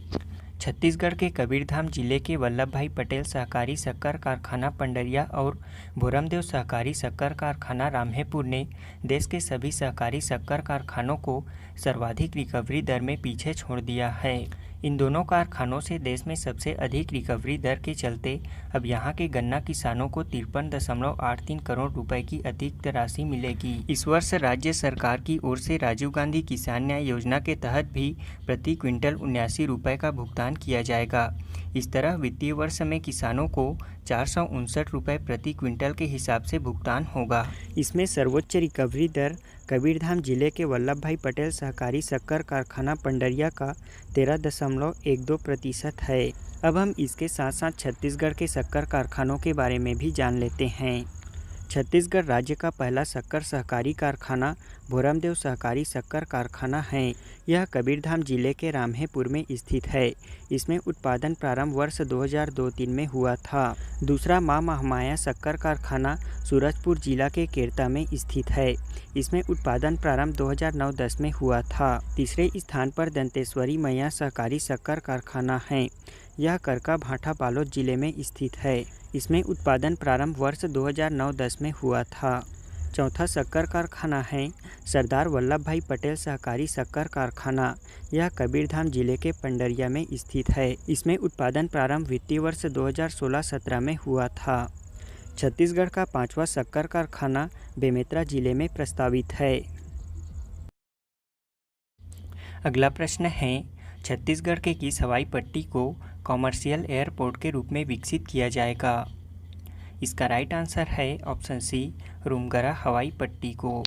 छत्तीसगढ़ के कबीरधाम जिले के वल्लभ भाई पटेल सहकारी शक्कर कारखाना पंडरिया और भोरमदेव सहकारी शक्कर कारखाना राम्हेपुर ने देश के सभी सहकारी शक्कर कारखानों को सर्वाधिक रिकवरी दर में पीछे छोड़ दिया है। इन दोनों कारखानों से देश में सबसे अधिक रिकवरी दर के चलते अब यहां के गन्ना किसानों को 53.83 करोड़ रुपए की अतिरिक्त राशि मिलेगी। इस वर्ष राज्य सरकार की ओर से राजीव गांधी किसान न्याय योजना के तहत भी प्रति क्विंटल 79 रुपये का भुगतान किया जाएगा। इस तरह वित्तीय वर्ष में किसानों को 459 रुपये प्रति क्विंटल के हिसाब से भुगतान होगा। इसमें सर्वोच्च रिकवरी दर कबीरधाम जिले के वल्लभ भाई पटेल सहकारी शक्कर कारखाना पंडरिया का 13.12% है। अब हम इसके साथ साथ छत्तीसगढ़ के शक्कर कारखानों के बारे में भी जान लेते हैं। छत्तीसगढ़ राज्य का पहला शक्कर सहकारी कारखाना भोरमदेव सहकारी शक्कर कारखाना है। यह कबीरधाम जिले के राम्हेपुर में स्थित है। इसमें उत्पादन प्रारंभ वर्ष 2002-03 में हुआ था। दूसरा मां महामाया शक्कर कारखाना सूरजपुर जिला के केरता में स्थित है। इसमें उत्पादन प्रारंभ 2009-10 में हुआ था। तीसरे स्थान पर दंतेश्वरी मैया सहकारी शक्कर कारखाना है। यह करका भाटा बालोद जिले में स्थित है। इसमें उत्पादन प्रारंभ वर्ष 2009-10 में हुआ था। चौथा शक्कर कारखाना है सरदार वल्लभ भाई पटेल सहकारी शक्कर कारखाना। यह कबीरधाम जिले के पंडरिया में स्थित है। इसमें उत्पादन प्रारंभ वित्तीय वर्ष 2016-17 में हुआ था। छत्तीसगढ़ का 5वां शक्कर कारखाना बेमेतरा जिले में प्रस्तावित है। अगला प्रश्न है, छत्तीसगढ़ के किस हवाई पट्टी को कॉमर्शियल एयरपोर्ट के रूप में विकसित किया जाएगा? इसका राइट आंसर है ऑप्शन सी, रूमगरा हवाई पट्टी को।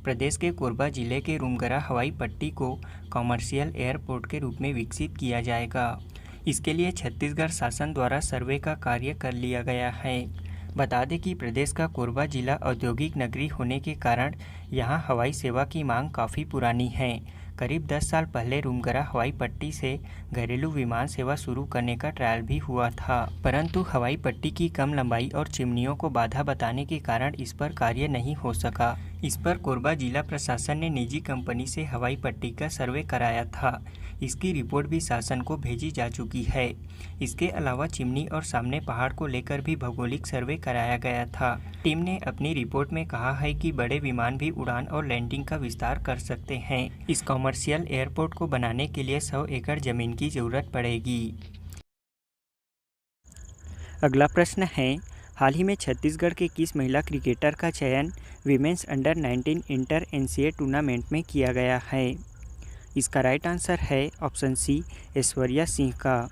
प्रदेश के कोरबा जिले के रूमगरा हवाई पट्टी को कॉमर्शियल एयरपोर्ट के रूप में विकसित किया जाएगा। इसके लिए छत्तीसगढ़ शासन द्वारा सर्वे का कार्य कर लिया गया है। बता दें कि प्रदेश का कोरबा जिला औद्योगिक नगरी होने के कारण यहाँ हवाई सेवा की मांग काफ़ी पुरानी है। करीब 10 साल पहले रूमगरा हवाई पट्टी से घरेलू विमान सेवा शुरू करने का ट्रायल भी हुआ था, परंतु हवाई पट्टी की कम लंबाई और चिमनियों को बाधा बताने के कारण इस पर कार्य नहीं हो सका। इस पर कोरबा जिला प्रशासन ने निजी कंपनी से हवाई पट्टी का सर्वे कराया था। इसकी रिपोर्ट भी शासन को भेजी जा चुकी है। इसके अलावा चिमनी और सामने पहाड़ को लेकर भी भौगोलिक सर्वे कराया गया था। टीम ने अपनी रिपोर्ट में कहा है कि बड़े विमान भी उड़ान और लैंडिंग का विस्तार कर सकते हैं। इस कॉमर्शियल एयरपोर्ट को बनाने के लिए 100 एकड़ जमीन की जरूरत पड़ेगी। अगला प्रश्न है, हाल ही में छत्तीसगढ़ के किस महिला क्रिकेटर का चयन women's under 19 inter NCA tournament में किया गया है? इसका राइट आंसर है ऑप्शन सी, ऐश्वर्या सिंह का।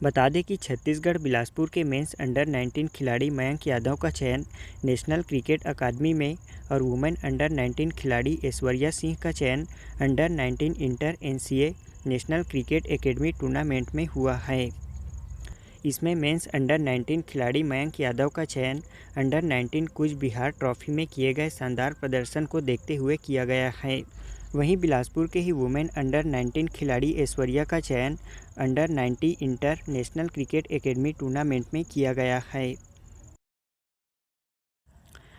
बता दें कि छत्तीसगढ़ बिलासपुर के मेंस अंडर 19 खिलाड़ी मयंक यादव का चयन नेशनल क्रिकेट अकादमी में और वुमेन अंडर 19 खिलाड़ी ऐश्वर्या सिंह का चयन under 19 inter NCA national cricket academy tournament में हुआ है। इसमें मेंस अंडर 19 खिलाड़ी मयंक यादव का चयन अंडर 19 कूच बिहार ट्रॉफी में किए गए शानदार प्रदर्शन को देखते हुए किया गया है। वहीं बिलासपुर के ही वुमेन अंडर 19 खिलाड़ी ऐश्वर्या का चयन under 90 inter national cricket academy tournament में किया गया है।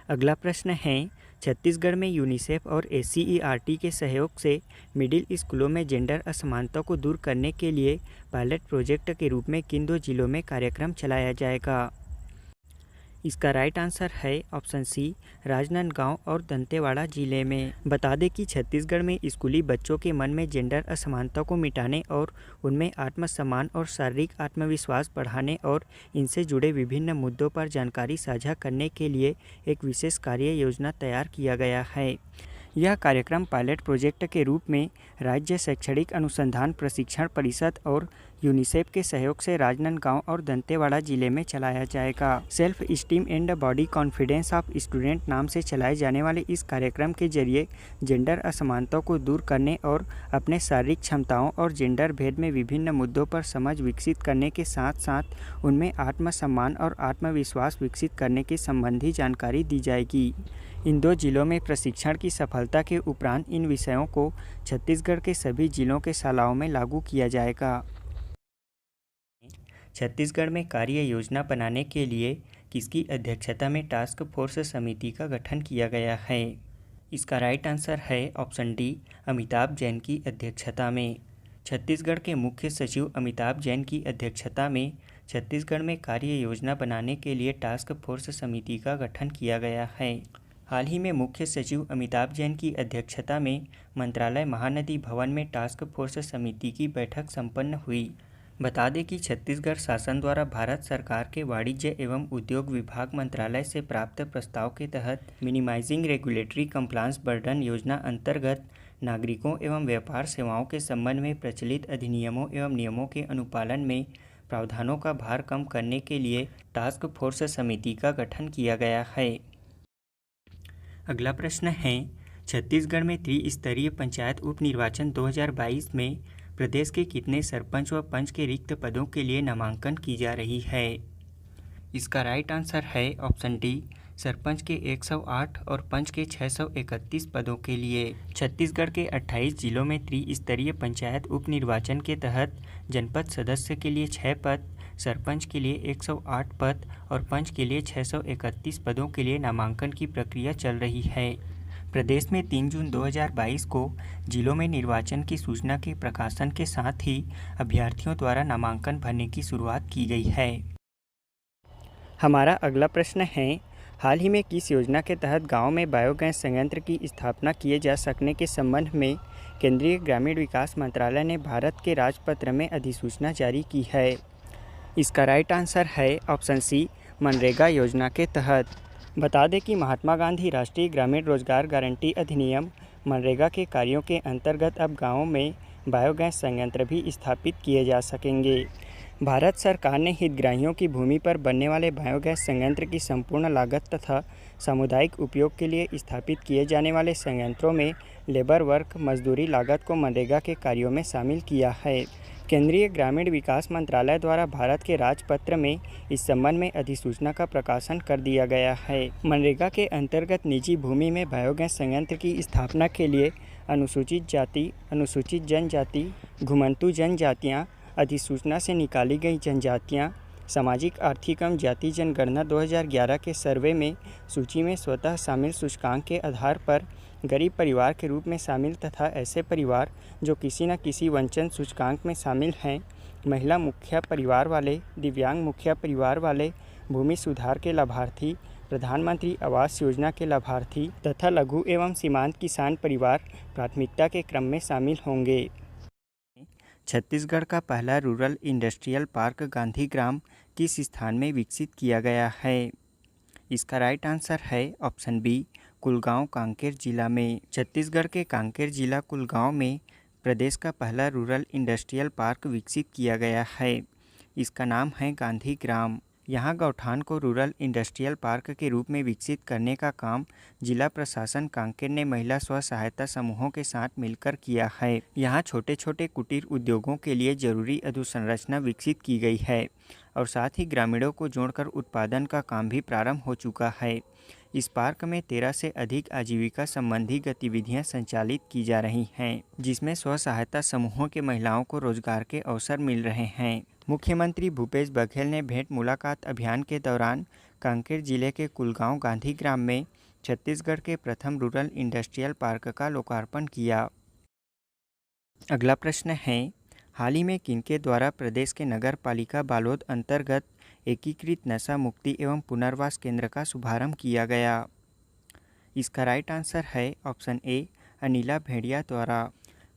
अगला प्रश्न है, छत्तीसगढ़ में यूनिसेफ और SCERT के सहयोग से मिडिल स्कूलों में जेंडर असमानता को दूर करने के लिए पायलट प्रोजेक्ट के रूप में किन 2 जिलों में कार्यक्रम चलाया जाएगा? इसका राइट आंसर है ऑप्शन सी, राजनांदगांव और दंतेवाड़ा जिले में। बता दें कि छत्तीसगढ़ में स्कूली बच्चों के मन में जेंडर असमानता को मिटाने और उनमें आत्मसम्मान और शारीरिक आत्मविश्वास बढ़ाने और इनसे जुड़े विभिन्न मुद्दों पर जानकारी साझा करने के लिए एक विशेष कार्य योजना तैयार किया गया है। यह कार्यक्रम पायलट प्रोजेक्ट के रूप में राज्य शैक्षणिक अनुसंधान प्रशिक्षण परिषद और यूनिसेफ के सहयोग से राजनांदगांव और दंतेवाड़ा जिले में चलाया जाएगा। Self esteem and body confidence of student नाम से चलाए जाने वाले इस कार्यक्रम के जरिए जेंडर असमानता को दूर करने और अपने शारीरिक क्षमताओं और जेंडर भेद में विभिन्न मुद्दों पर समझ विकसित करने के साथ साथ उनमें आत्मसम्मान और आत्मविश्वास विकसित करने के संबंधी जानकारी दी जाएगी। इन 2 जिलों में प्रशिक्षण की सफलता के उपरांत इन विषयों को छत्तीसगढ़ के सभी जिलों के शालाओं में लागू किया जाएगा। छत्तीसगढ़ में कार्य योजना बनाने के लिए किसकी अध्यक्षता में टास्क फोर्स समिति का गठन किया गया है? इसका राइट आंसर है ऑप्शन डी, अमिताभ जैन की अध्यक्षता में। छत्तीसगढ़ के मुख्य सचिव अमिताभ जैन की अध्यक्षता में छत्तीसगढ़ में कार्य योजना बनाने के लिए टास्क फोर्स समिति का गठन किया गया है। हाल ही में मुख्य सचिव अमिताभ जैन की अध्यक्षता में मंत्रालय महानदी भवन में टास्क फोर्स समिति की बैठक संपन्न हुई। बता दें कि छत्तीसगढ़ शासन द्वारा भारत सरकार के वाणिज्य एवं उद्योग विभाग मंत्रालय से प्राप्त प्रस्ताव के तहत मिनिमाइजिंग रेगुलेटरी कंप्लायंस बर्डन योजना अंतर्गत नागरिकों एवं व्यापार सेवाओं के संबंध में प्रचलित अधिनियमों एवं नियमों के अनुपालन में प्रावधानों का भार कम करने के लिए टास्क फोर्स समिति का गठन किया गया है। अगला प्रश्न है, छत्तीसगढ़ में त्रिस्तरीय पंचायत उप निर्वाचन 2022 में प्रदेश के कितने सरपंच व पंच के रिक्त पदों के लिए नामांकन की जा रही है? इसका राइट आंसर है ऑप्शन डी, सरपंच के 108 और पंच के 631 पदों के लिए। छत्तीसगढ़ के 28 जिलों में त्रिस्तरीय पंचायत उप निर्वाचन के तहत जनपद सदस्य के लिए 6 पद, सरपंच के लिए 108 पद और पंच के लिए 631 पदों के लिए नामांकन की प्रक्रिया चल रही है। प्रदेश में 3 जून 2022 को जिलों में निर्वाचन की सूचना के प्रकाशन के साथ ही अभ्यर्थियों द्वारा नामांकन भरने की शुरुआत की गई है। हमारा अगला प्रश्न है, हाल ही में किस योजना के तहत गांव में बायोगैस संयंत्र की स्थापना किए जा सकने के संबंध में केंद्रीय ग्रामीण विकास मंत्रालय ने भारत के राजपत्र में अधिसूचना जारी की है? इसका राइट आंसर है ऑप्शन सी, मनरेगा योजना के तहत। बता दें कि महात्मा गांधी राष्ट्रीय ग्रामीण रोजगार गारंटी अधिनियम मनरेगा के कार्यों के अंतर्गत अब गाँवों में बायोगैस संयंत्र भी स्थापित किए जा सकेंगे। भारत सरकार ने हितग्राहियों की भूमि पर बनने वाले बायोगैस संयंत्र की संपूर्ण लागत तथा सामुदायिक उपयोग के लिए स्थापित किए जाने वाले संयंत्रों में लेबर वर्क मजदूरी लागत को मनरेगा के कार्यों में शामिल किया है। केंद्रीय ग्रामीण विकास मंत्रालय द्वारा भारत के राजपत्र में इस संबंध में अधिसूचना का प्रकाशन कर दिया गया है। मनरेगा के अंतर्गत निजी भूमि में बायोगैस संयंत्र की स्थापना के लिए अनुसूचित जाति, अनुसूचित जनजाति, घुमंतू जनजातियाँ, अधिसूचना से निकाली गई जनजातियाँ, सामाजिक आर्थिक एवं जाति जनगणना 2011 के सर्वे में सूची में स्वतः शामिल सूचकांक के आधार पर गरीब परिवार के रूप में शामिल तथा ऐसे परिवार जो किसी न किसी वंचन सूचकांक में शामिल हैं, महिला मुखिया परिवार वाले, दिव्यांग मुखिया परिवार वाले, भूमि सुधार के लाभार्थी, प्रधानमंत्री आवास योजना के लाभार्थी तथा लघु एवं सीमांत किसान परिवार प्राथमिकता के क्रम में शामिल होंगे। छत्तीसगढ़ का पहला रूरल इंडस्ट्रियल पार्क गांधीग्राम किस स्थान में विकसित किया गया है? इसका राइट आंसर है ऑप्शन बी, कुलगांव कांकेर जिला में। छत्तीसगढ़ के कांकेर जिला कुलगांव में प्रदेश का पहला रूरल इंडस्ट्रियल पार्क विकसित किया गया है। इसका नाम है गांधीग्राम। यहाँ गौठान को रूरल इंडस्ट्रियल पार्क के रूप में विकसित करने का काम जिला प्रशासन कांकेर ने महिला स्व सहायता समूहों के साथ मिलकर किया है। यहाँ छोटे छोटे कुटीर उद्योगों के लिए जरूरी अधोसंरचना विकसित की गई है और साथ ही ग्रामीणों को जोड़कर उत्पादन का काम भी प्रारंभ हो चुका है। इस पार्क में 13 से अधिक आजीविका संबंधी गतिविधियां संचालित की जा रही हैं, जिसमें स्व सहायता समूहों के महिलाओं को रोजगार के अवसर मिल रहे हैं। मुख्यमंत्री भूपेश बघेल ने भेंट मुलाकात अभियान के दौरान कांकेर जिले के कुलगांव गांधीग्राम में छत्तीसगढ़ के प्रथम रूरल इंडस्ट्रियल पार्क का लोकार्पण किया। अगला प्रश्न है, हाल ही में किनके द्वारा प्रदेश के नगर पालिका बालोद अंतर्गत एकीकृत नशा मुक्ति एवं पुनर्वास केंद्र का शुभारंभ किया गया? इसका राइट आंसर है ऑप्शन ए, अनिला भेड़िया द्वारा।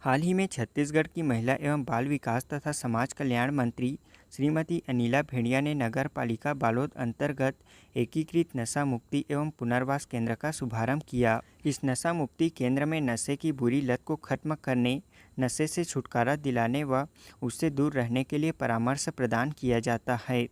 हाल ही में छत्तीसगढ़ की महिला एवं बाल विकास तथा समाज कल्याण मंत्री श्रीमती अनिला भेड़िया ने नगर पालिका बालोद अंतर्गत एकीकृत नशा मुक्ति एवं पुनर्वास केंद्र का शुभारंभ किया। इस नशा मुक्ति केंद्र में नशे की बुरी लत को खत्म करने, नशे से छुटकारा दिलाने व उससे दूर रहने के लिए परामर्श प्रदान किया जाता है।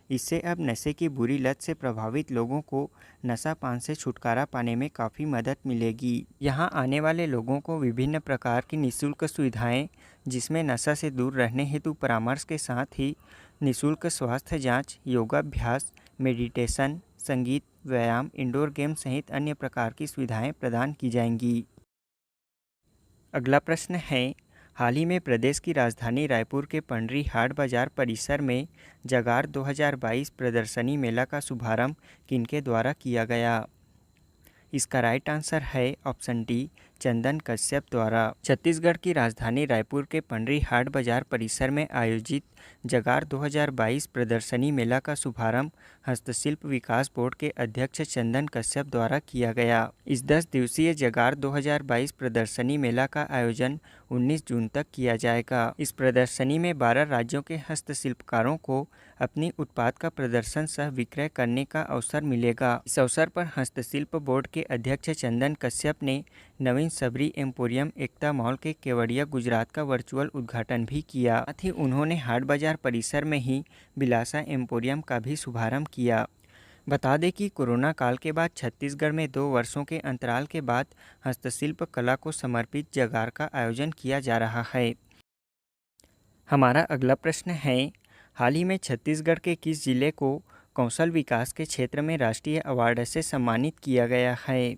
इससे अब नशे की बुरी लत से प्रभावित लोगों को नशा पान से छुटकारा पाने में काफ़ी मदद मिलेगी। यहाँ आने वाले लोगों को विभिन्न प्रकार की निःशुल्क सुविधाएं, जिसमें नशा से दूर रहने हेतु परामर्श के साथ ही निःशुल्क स्वास्थ्य जांच, योगाभ्यास, मेडिटेशन, संगीत, व्यायाम, इंडोर गेम सहित अन्य प्रकार की सुविधाएं प्रदान की जाएंगी। अगला प्रश्न है, हाल ही में प्रदेश की राजधानी रायपुर के पंडरी हाट बाजार परिसर में जगार 2022 प्रदर्शनी मेला का शुभारंभ किनके द्वारा किया गया? इसका राइट आंसर है ऑप्शन डी, चंदन कश्यप द्वारा। छत्तीसगढ़ की राजधानी रायपुर के पंडरी हाट बाजार परिसर में आयोजित जगार 2022 प्रदर्शनी मेला का शुभारंभ हस्तशिल्प विकास बोर्ड के अध्यक्ष चंदन कश्यप द्वारा किया गया। इस 10 दिवसीय जगार 2022 प्रदर्शनी मेला का आयोजन 19 जून तक किया जाएगा। इस प्रदर्शनी में 12 राज्यों के हस्तशिल्पकारों को अपनी उत्पाद का प्रदर्शन सह विक्रय करने का अवसर मिलेगा। इस अवसर पर हस्तशिल्प बोर्ड के अध्यक्ष चंदन कश्यप ने नवीन सबरी एम्पोरियम एकता मॉल के केवड़िया गुजरात का वर्चुअल उद्घाटन भी किया। साथ ही उन्होंने हाट बाजार परिसर में ही बिलासा एम्पोरियम का भी शुभारंभ किया। बता दें कि कोरोना काल के बाद छत्तीसगढ़ में 2 वर्षों के अंतराल के बाद हस्तशिल्प कला को समर्पित जगार का आयोजन किया जा रहा है। हमारा अगला प्रश्न है, हाल ही में छत्तीसगढ़ के किस जिले को कौशल विकास के क्षेत्र में राष्ट्रीय अवार्ड से सम्मानित किया गया है?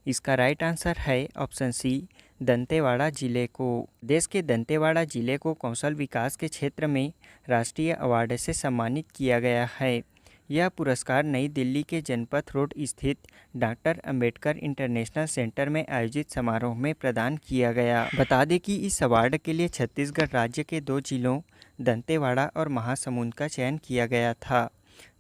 इसका राइट आंसर है ऑप्शन सी, दंतेवाड़ा जिले को। देश के दंतेवाड़ा जिले को कौशल विकास के क्षेत्र में राष्ट्रीय अवार्ड से सम्मानित किया गया है। यह पुरस्कार नई दिल्ली के जनपथ रोड स्थित डॉक्टर अंबेडकर इंटरनेशनल सेंटर में आयोजित समारोह में प्रदान किया गया। बता दें कि इस अवार्ड के लिए छत्तीसगढ़ राज्य के 2 जिलों दंतेवाड़ा और महासमुंद का चयन किया गया था।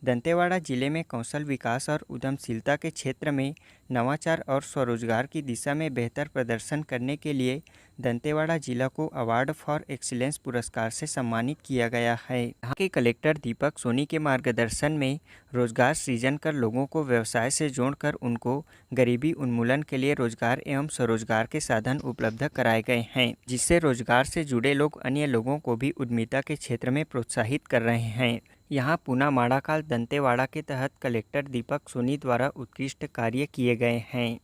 दंतेवाड़ा जिले में कौशल विकास और उद्यमशीलता के क्षेत्र में नवाचार और स्वरोजगार की दिशा में बेहतर प्रदर्शन करने के लिए दंतेवाड़ा जिला को अवार्ड फॉर एक्सीलेंस पुरस्कार से सम्मानित किया गया है। यहाँ के कलेक्टर दीपक सोनी के मार्गदर्शन में रोजगार सृजन कर लोगों को व्यवसाय से जोड़कर उनको गरीबी उन्मूलन के लिए रोजगार एवं स्वरोजगार के साधन उपलब्ध कराए गए हैं, जिससे रोजगार से जुड़े लोग अन्य लोगों को भी उद्यमिता के क्षेत्र में प्रोत्साहित कर रहे हैं। यहाँ पूना माड़ाकाल दंतेवाड़ा के तहत कलेक्टर दीपक सोनी द्वारा उत्कृष्ट कार्य किए गए हैं।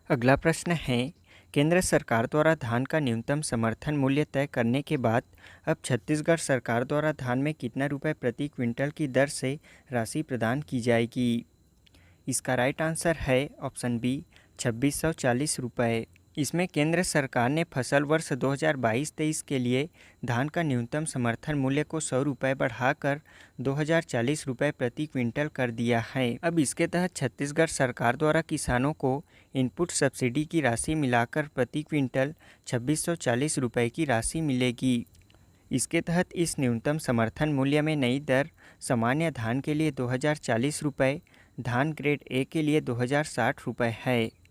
अगला प्रश्न है, केंद्र सरकार द्वारा धान का न्यूनतम समर्थन मूल्य तय करने के बाद अब छत्तीसगढ़ सरकार द्वारा धान में कितना रुपये प्रति क्विंटल की दर से राशि प्रदान की जाएगी? इसका राइट आंसर है ऑप्शन बी, 2640 रुपये। इसमें केंद्र सरकार ने फसल वर्ष 2022-23 के लिए धान का न्यूनतम समर्थन मूल्य को 100 रुपये बढ़ाकर 2040 रुपये प्रति क्विंटल कर दिया है। अब इसके तहत छत्तीसगढ़ सरकार द्वारा किसानों को इनपुट सब्सिडी की राशि मिलाकर प्रति क्विंटल 2640 रुपये की राशि मिलेगी। इसके तहत इस न्यूनतम समर्थन मूल्य में नई दर सामान्य धान के लिए 2040 रुपये, धान ग्रेड ए के लिए 2060 रुपये है।